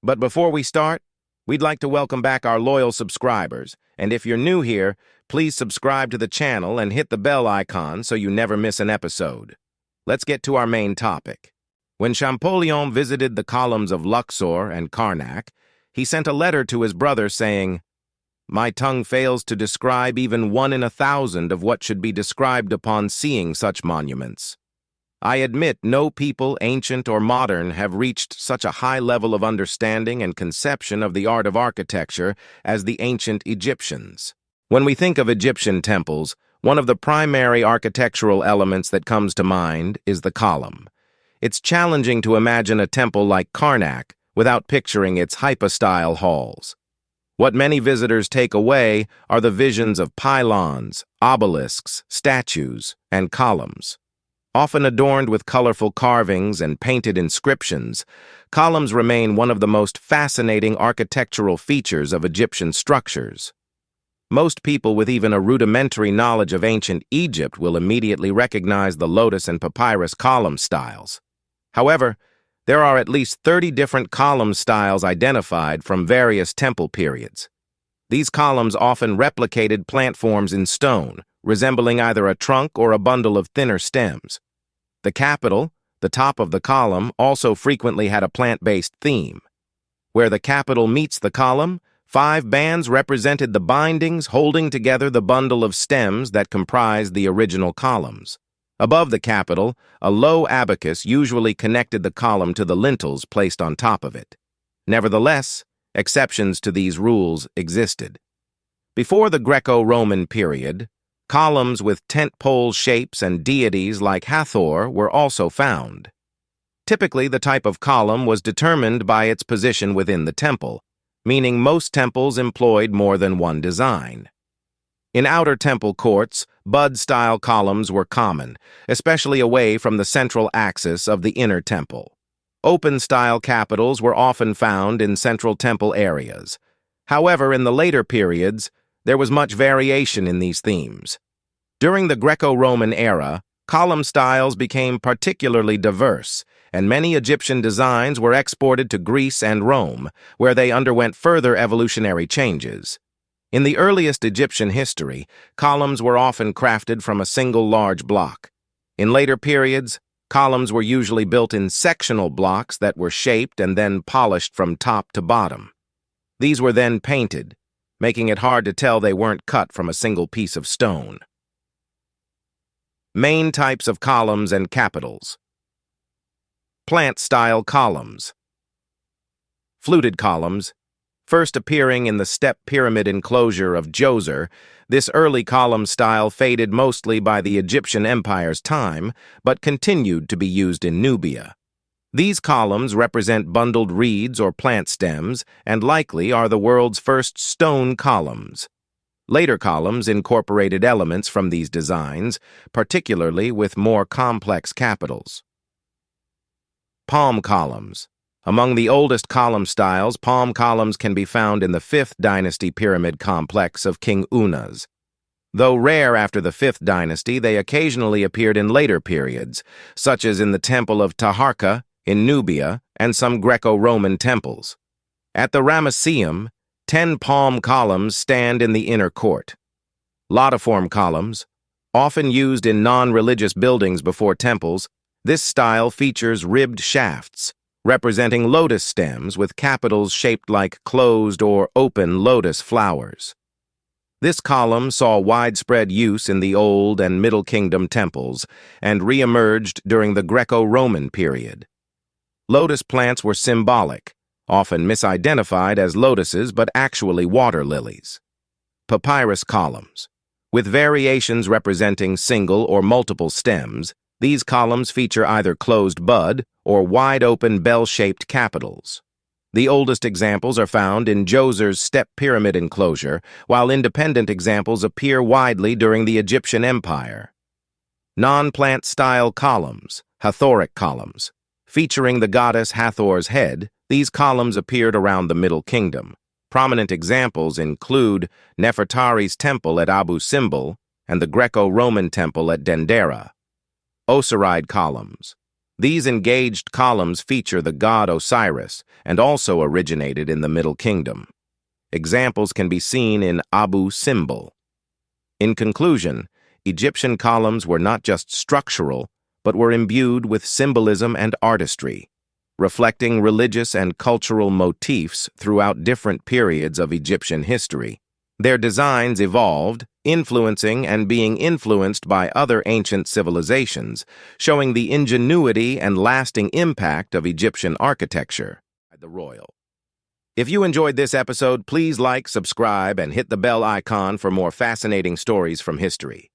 But before we start, we'd like to welcome back our loyal subscribers, and if you're new here, please subscribe to the channel and hit the bell icon so you never miss an episode. Let's get to our main topic. When Champollion visited the columns of Luxor and Karnak, he sent a letter to his brother saying, "My tongue fails to describe even 1 in 1,000 of what should be described upon seeing such monuments. I admit no people, ancient or modern, have reached such a high level of understanding and conception of the art of architecture as the ancient Egyptians." When we think of Egyptian temples, one of the primary architectural elements that comes to mind is the column. It's challenging to imagine a temple like Karnak without picturing its hypostyle halls. What many visitors take away are the visions of pylons, obelisks, statues, and columns. Often adorned with colorful carvings and painted inscriptions, columns remain one of the most fascinating architectural features of Egyptian structures. Most people with even a rudimentary knowledge of ancient Egypt will immediately recognize the lotus and papyrus column styles. However, there are at least 30 different column styles identified from various temple periods. These columns often replicated plant forms in stone, resembling either a trunk or a bundle of thinner stems. The capital, the top of the column, also frequently had a plant-based theme. Where the capital meets the column, 5 bands represented the bindings holding together the bundle of stems that comprised the original columns. Above the capital, a low abacus usually connected the column to the lintels placed on top of it. Nevertheless, exceptions to these rules existed. Before the Greco-Roman period, columns with tent-pole shapes and deities like Hathor were also found. Typically, the type of column was determined by its position within the temple, meaning most temples employed more than one design. In outer temple courts, bud-style columns were common, especially away from the central axis of the inner temple. Open-style capitals were often found in central temple areas. However, in the later periods, there was much variation in these themes. During the Greco-Roman era, column styles became particularly diverse, and many Egyptian designs were exported to Greece and Rome, where they underwent further evolutionary changes. In the earliest Egyptian history, columns were often crafted from a single large block. In later periods, columns were usually built in sectional blocks that were shaped and then polished from top to bottom. These were then painted, making it hard to tell they weren't cut from a single piece of stone. Main types of columns and capitals. Plant-style columns. Fluted columns. First appearing in the step pyramid enclosure of Djoser, this early column style faded mostly by the Egyptian Empire's time, but continued to be used in Nubia. These columns represent bundled reeds or plant stems, and likely are the world's first stone columns. Later columns incorporated elements from these designs, particularly with more complex capitals. Palm columns. Among the oldest column styles, palm columns can be found in the 5th dynasty pyramid complex of King Unas. Though rare after the 5th dynasty, they occasionally appeared in later periods, such as in the Temple of Taharqa in Nubia and some Greco-Roman temples. At the Ramesseum, 10 palm columns stand in the inner court. Lotiform columns, often used in non-religious buildings before temples, this style features ribbed shafts, representing lotus stems with capitals shaped like closed or open lotus flowers. This column saw widespread use in the Old and Middle Kingdom temples and re-emerged during the Greco-Roman period. Lotus plants were symbolic, often misidentified as lotuses but actually water lilies. Papyrus columns. With variations representing single or multiple stems, these columns feature either closed bud or wide-open bell-shaped capitals. The oldest examples are found in Djoser's step pyramid enclosure, while independent examples appear widely during the Egyptian Empire. Non-plant-style columns, Hathoric columns. Featuring the goddess Hathor's head, these columns appeared around the Middle Kingdom. Prominent examples include Nefertari's temple at Abu Simbel and the Greco-Roman temple at Dendera. Osiride columns. These engaged columns feature the god Osiris and also originated in the Middle Kingdom. Examples can be seen in Abu Simbel. In conclusion, Egyptian columns were not just structural, but were imbued with symbolism and artistry, reflecting religious and cultural motifs throughout different periods of Egyptian history. Their designs evolved, influencing and being influenced by other ancient civilizations, showing the ingenuity and lasting impact of Egyptian architecture. The Royal. If you enjoyed this episode, please like, subscribe, and hit the bell icon for more fascinating stories from history.